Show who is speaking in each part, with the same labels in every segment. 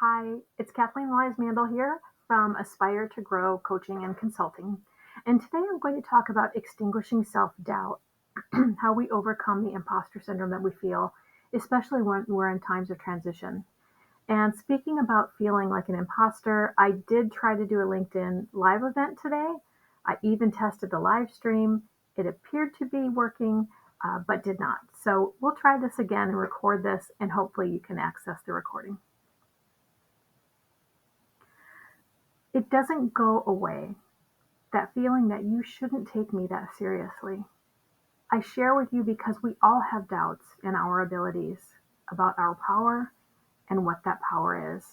Speaker 1: Hi, it's Kathleen Wise Mandel here from Aspire to Grow Coaching and Consulting. And today I'm going to talk about extinguishing self doubt, how we overcome the imposter syndrome that we feel, especially when we're in times of transition. And speaking about feeling like an imposter, I did try to do a LinkedIn live event today. I even tested the live stream. It appeared to be working, but did not. So we'll try this again and record this, and hopefully you can access the recording. It doesn't go away, that feeling that you shouldn't take me that seriously. I share with you because we all have doubts in our abilities, about our power and what that power is.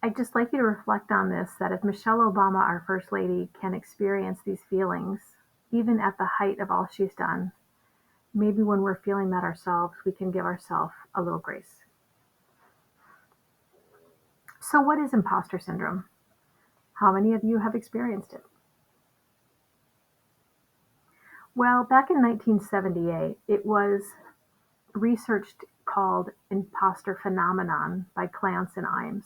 Speaker 1: I'd just like you to reflect on this, that if Michelle Obama, our First Lady, can experience these feelings, even at the height of all she's done, maybe when we're feeling that ourselves, we can give ourselves a little grace. So what is imposter syndrome? How many of you have experienced it? Well, back in 1978, it was researched called Imposter phenomenon by Clance and Imes.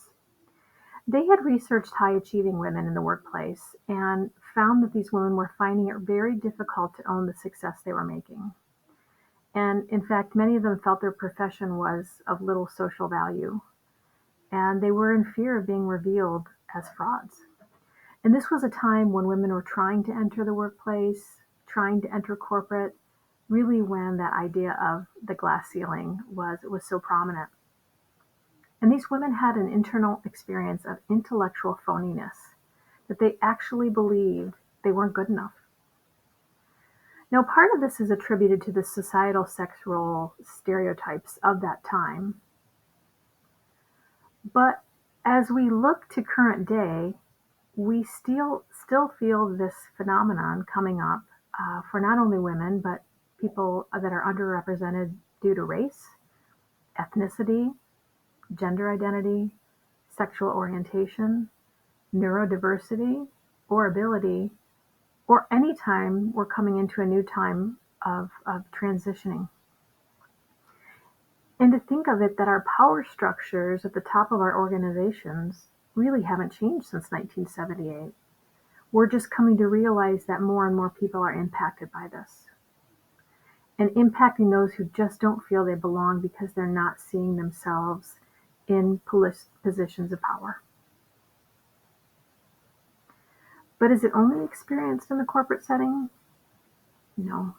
Speaker 1: They had researched high-achieving women in the workplace and found that these women were finding it very difficult to own the success they were making. And in fact, many of them felt their profession was of little social value, and they were in fear of being revealed as frauds. And this was a time when women were trying to enter the workplace, trying to enter corporate, really when that idea of the glass ceiling was so prominent. And these women had an internal experience of intellectual phoniness, that they actually believed they weren't good enough. Now, part of this is attributed to the societal sex role stereotypes of that time. But as we look to current day, we still feel this phenomenon coming up for not only women, but people that are underrepresented due to race, ethnicity, gender identity, sexual orientation, neurodiversity, or ability, or any time we're coming into a new time of transitioning. And to think of it that our power structures at the top of our organizations really haven't changed since 1978. We're just coming to realize that more and more people are impacted by this. And impacting those who just don't feel they belong because they're not seeing themselves in positions of power. But is it only experienced in the corporate setting? No.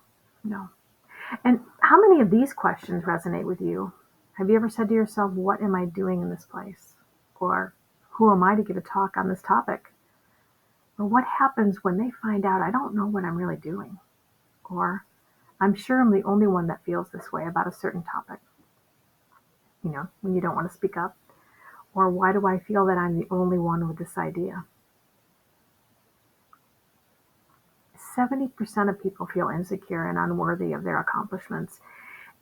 Speaker 1: And how many of these questions resonate with you? Have you ever said to yourself, what am I doing in this place? Or who am I to give a talk on this topic? Or what happens when they find out I don't know what I'm really doing? Or I'm sure I'm the only one that feels this way about a certain topic. When you don't want to speak up. Or why do I feel that I'm the only one with this idea? 70% of people feel insecure and unworthy of their accomplishments.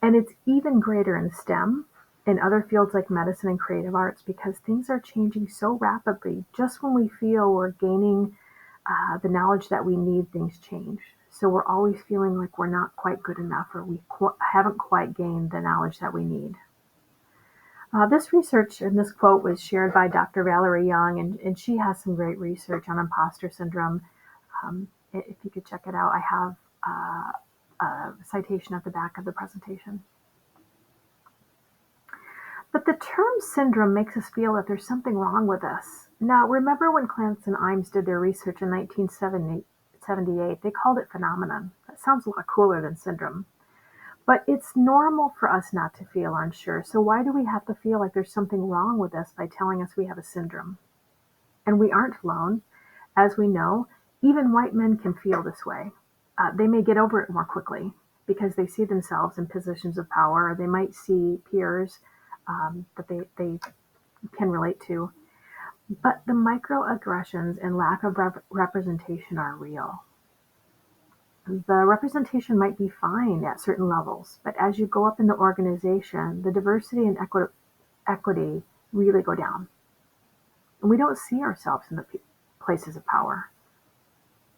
Speaker 1: And it's even greater in STEM and other fields like medicine and creative arts, because things are changing so rapidly. Just when we feel we're gaining the knowledge that we need, things change. So we're always feeling like we're not quite good enough, or we haven't quite gained the knowledge that we need. This research and this quote was shared by Dr. Valerie Young, and she has some great research on imposter syndrome. If you could check it out, I have a citation at the back of the presentation. But the term syndrome makes us feel that there's something wrong with us. Now, remember when Clance and Imes did their research in 1978, they called it phenomenon. That sounds a lot cooler than syndrome. But it's normal for us not to feel unsure. So why do we have to feel like there's something wrong with us by telling us we have a syndrome? And we aren't alone. As we know, even white men can feel this way. They may get over it more quickly because they see themselves in positions of power, or they might see peers that they can relate to. But the microaggressions and lack of representation are real. The representation might be fine at certain levels, but as you go up in the organization, the diversity and equity really go down. And we don't see ourselves in the places of power.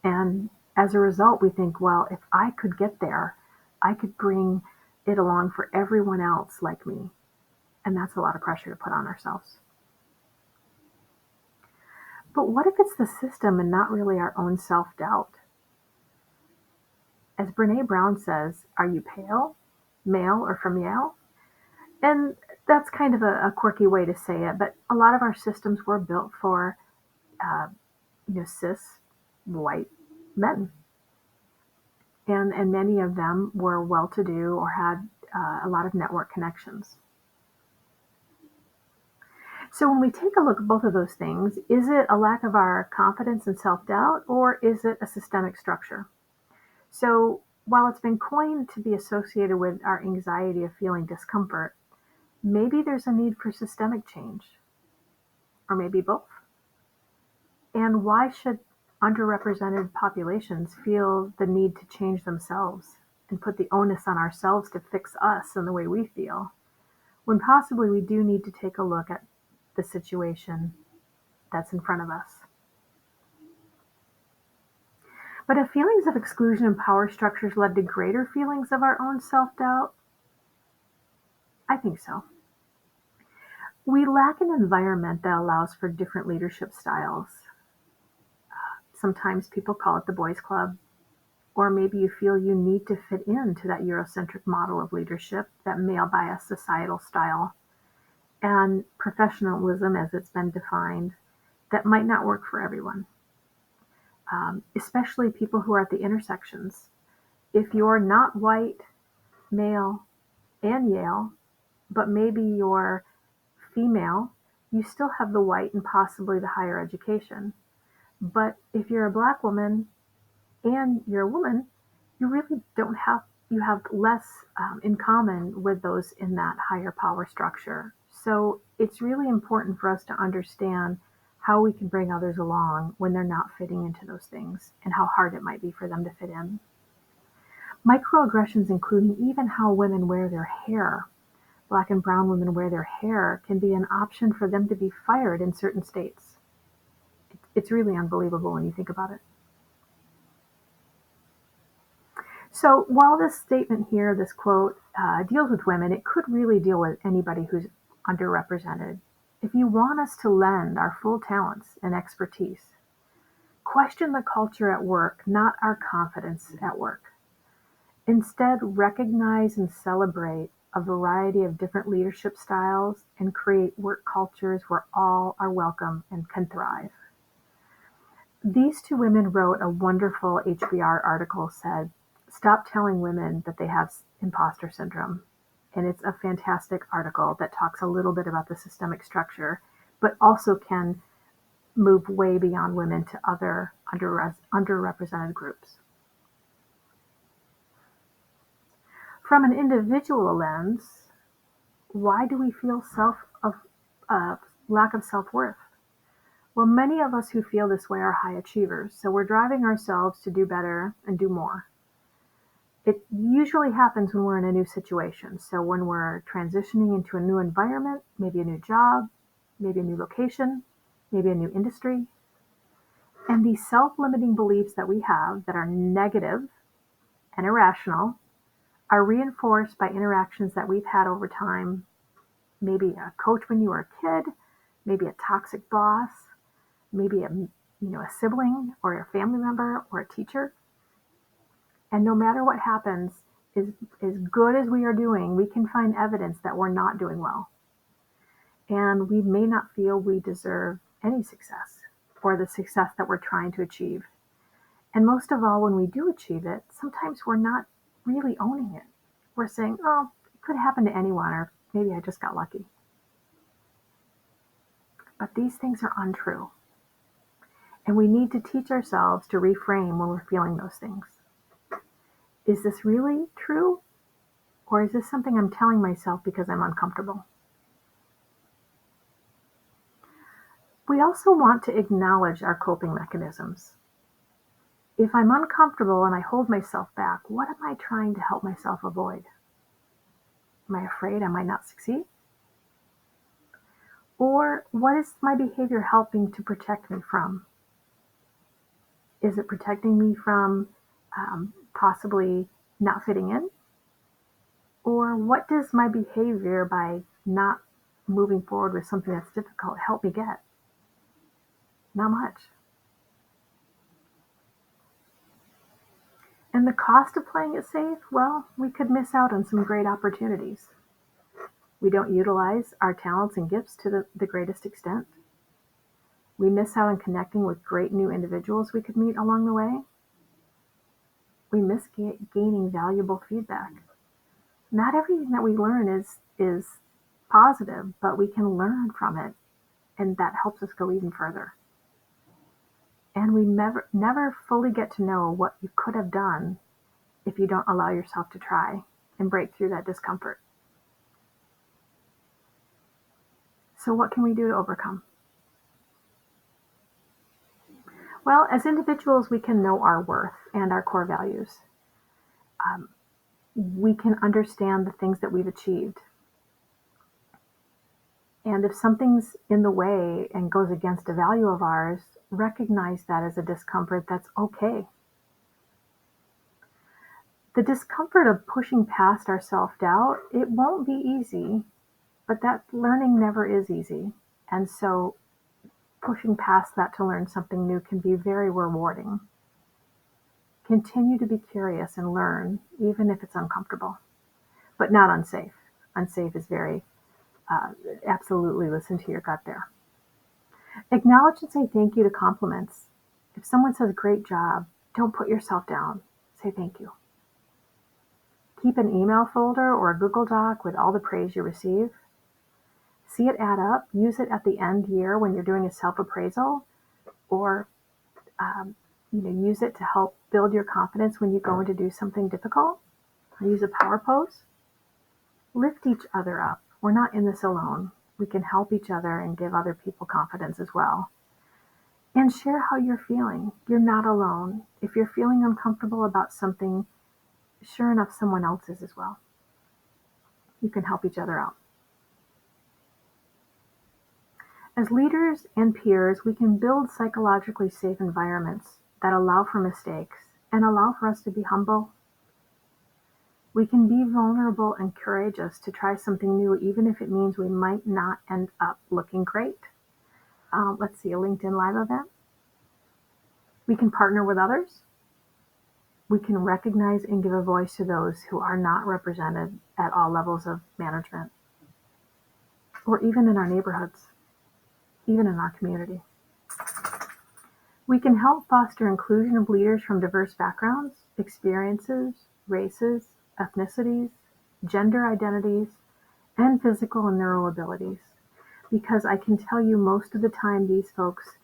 Speaker 1: And as a result, we think, well, if I could get there, I could bring it along for everyone else like me. And that's a lot of pressure to put on ourselves. But what if it's the system and not really our own self-doubt? As Brene Brown says, are you pale, male, or from Yale? And that's kind of a quirky way to say it, but a lot of our systems were built for, uh, cis white men. And many of them were well-to-do or had a lot of network connections. So when we take a look at both of those things, is it a lack of our confidence and self-doubt, or is it a systemic structure? So while it's been coined to be associated with our anxiety of feeling discomfort, maybe there's a need for systemic change, or maybe both. And why should underrepresented populations feel the need to change themselves and put the onus on ourselves to fix us and the way we feel, when possibly we do need to take a look at the situation that's in front of us? But have feelings of exclusion and power structures led to greater feelings of our own self-doubt? I think so. We lack an environment that allows for different leadership styles. Sometimes people call it the boys' club, or maybe you feel you need to fit into that Eurocentric model of leadership, that male-biased societal style, and professionalism as it's been defined, that might not work for everyone, especially people who are at the intersections. If you're not white, male, and Yale, but maybe you're female, you still have the white and possibly the higher education. But if you're a black woman and you're a woman, you really don't have, you have less in common with those in that higher power structure. So it's really important for us to understand how we can bring others along when they're not fitting into those things, and how hard it might be for them to fit in. Microaggressions, including even how women wear their hair, Black and brown women wear their hair, can be an option for them to be fired in certain states. It's really unbelievable when you think about it. So while this statement here, this quote, deals with women, it could really deal with anybody who's underrepresented. If you want us to lend our full talents and expertise, question the culture at work, not our confidence at work. Instead, recognize and celebrate a variety of different leadership styles and create work cultures where all are welcome and can thrive. These two women wrote a wonderful HBR article, said, "Stop telling women that they have imposter syndrome." And it's a fantastic article that talks a little bit about the systemic structure, but also can move way beyond women to other underrepresented groups. From an individual lens, why do we feel lack of self-worth? Well, many of us who feel this way are high achievers, so we're driving ourselves to do better and do more. It usually happens when we're in a new situation. So when we're transitioning into a new environment, maybe a new job, maybe a new location, maybe a new industry. And these self-limiting beliefs that we have that are negative and irrational are reinforced by interactions that we've had over time. Maybe a coach when you were a kid, maybe a toxic boss, maybe a sibling or a family member or a teacher. And no matter what happens, as good as we are doing, we can find evidence that we're not doing well. And we may not feel we deserve any success or the success that we're trying to achieve. And most of all, when we do achieve it, sometimes we're not really owning it. We're saying, oh, it could happen to anyone, or maybe I just got lucky. But these things are untrue. And we need to teach ourselves to reframe when we're feeling those things. Is this really true? Or is this something I'm telling myself because I'm uncomfortable? We also want to acknowledge our coping mechanisms. If I'm uncomfortable and I hold myself back, what am I trying to help myself avoid? Am I afraid I might not succeed? Or what is my behavior helping to protect me from? Is it protecting me from possibly not fitting in? Or what does my behavior by not moving forward with something that's difficult help me get? Not much. And the cost of playing it safe? Well, we could miss out on some great opportunities. We don't utilize our talents and gifts to the greatest extent. We miss out on connecting with great new individuals we could meet along the way. We miss gaining valuable feedback. Not everything that we learn is positive, but we can learn from it, and that helps us go even further. And we never fully get to know what you could have done if you don't allow yourself to try and break through that discomfort. So what can we do to overcome? Well, as individuals, we can know our worth and our core values. We can understand the things that we've achieved. And if something's in the way and goes against a value of ours, recognize that as a discomfort that's okay. The discomfort of pushing past our self-doubt, it won't be easy, but that learning never is easy. And so pushing past that to learn something new can be very rewarding. Continue to be curious and learn, even if it's uncomfortable, but not unsafe. Unsafe is very, absolutely listen to your gut there. Acknowledge and say thank you to compliments. If someone says great job, don't put yourself down. Say thank you. Keep an email folder or a Google Doc with all the praise you receive. See it add up. Use it at the end year when you're doing a self-appraisal, or use it to help build your confidence when you go in to do something difficult. Use a power pose. Lift each other up. We're not in this alone. We can help each other and give other people confidence as well. And share how you're feeling. You're not alone. If you're feeling uncomfortable about something, sure enough, someone else is as well. You can help each other out. As leaders and peers, we can build psychologically safe environments that allow for mistakes and allow for us to be humble. We can be vulnerable and courageous to try something new, even if it means we might not end up looking great. Let's see, a LinkedIn Live event. We can partner with others. We can recognize and give a voice to those who are not represented at all levels of management, or even in our neighborhoods, even in our community. We can help foster inclusion of leaders from diverse backgrounds, experiences, races, ethnicities, gender identities, and physical and neural abilities. Because I can tell you most of the time these folks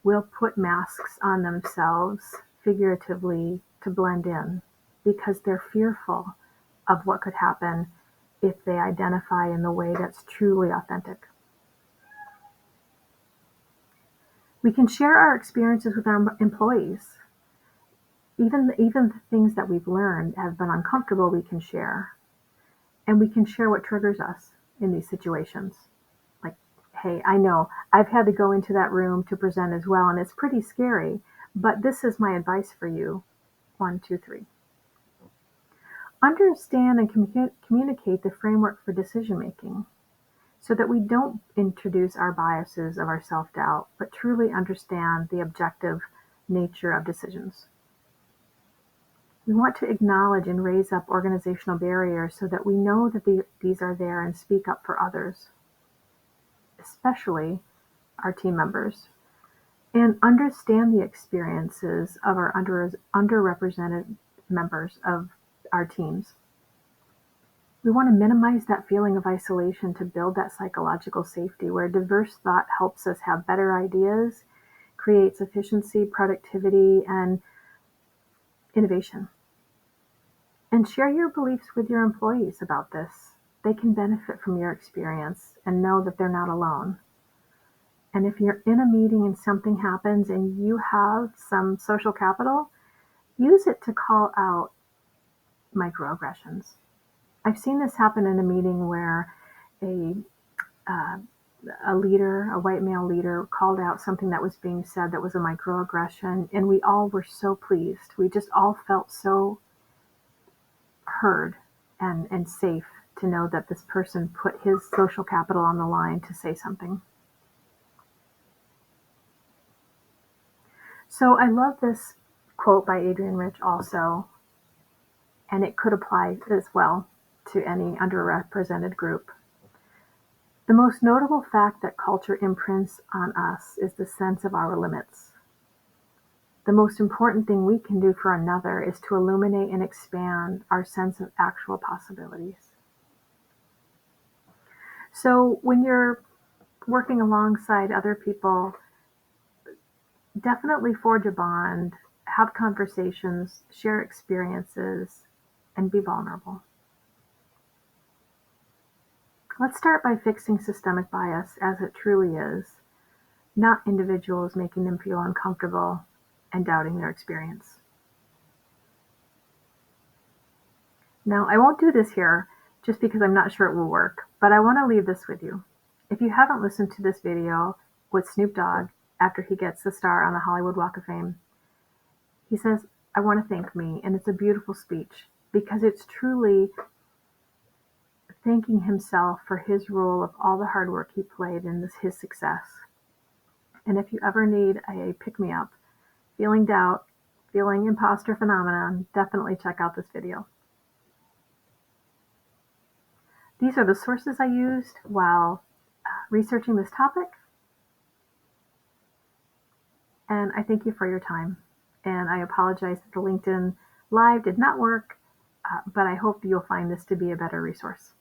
Speaker 1: will put masks on themselves, figuratively, to blend in, because they're fearful of what could happen if they identify in the way that's truly authentic. We can share our experiences with our employees. Even the things that we've learned have been uncomfortable, we can share. And we can share what triggers us in these situations. Like, hey, I know I've had to go into that room to present as well, and it's pretty scary, but this is my advice for you. 1, 2, 3. Understand and communicate the framework for decision making, so that we don't introduce our biases of our self-doubt, but truly understand the objective nature of decisions. We want to acknowledge and raise up organizational barriers so that we know that these are there and speak up for others, especially our team members, and understand the experiences of our underrepresented members of our teams. We want to minimize that feeling of isolation to build that psychological safety where diverse thought helps us have better ideas, creates efficiency, productivity, and innovation. And share your beliefs with your employees about this. They can benefit from your experience and know that they're not alone. And if you're in a meeting and something happens and you have some social capital, use it to call out microaggressions. I've seen this happen in a meeting where a leader, a white male leader, called out something that was being said that was a microaggression, and we all were so pleased. We just all felt so heard and safe to know that this person put his social capital on the line to say something. So I love this quote by Adrienne Rich also, and it could apply as well to any underrepresented group. The most notable fact that culture imprints on us is the sense of our limits. The most important thing we can do for another is to illuminate and expand our sense of actual possibilities. So when you're working alongside other people, definitely forge a bond, have conversations, share experiences, and be vulnerable. Let's start by fixing systemic bias as it truly is, not individuals making them feel uncomfortable and doubting their experience. Now, I won't do this here just because I'm not sure it will work, but I want to leave this with you. If you haven't listened to this video with Snoop Dogg after he gets the star on the Hollywood Walk of Fame, he says, "I want to thank me," and it's a beautiful speech because it's truly thanking himself for his role of all the hard work he played in his success. And if you ever need a pick-me-up, feeling doubt, feeling imposter phenomenon, definitely check out this video. These are the sources I used while researching this topic, and I thank you for your time. And I apologize that the LinkedIn Live did not work, but I hope you'll find this to be a better resource.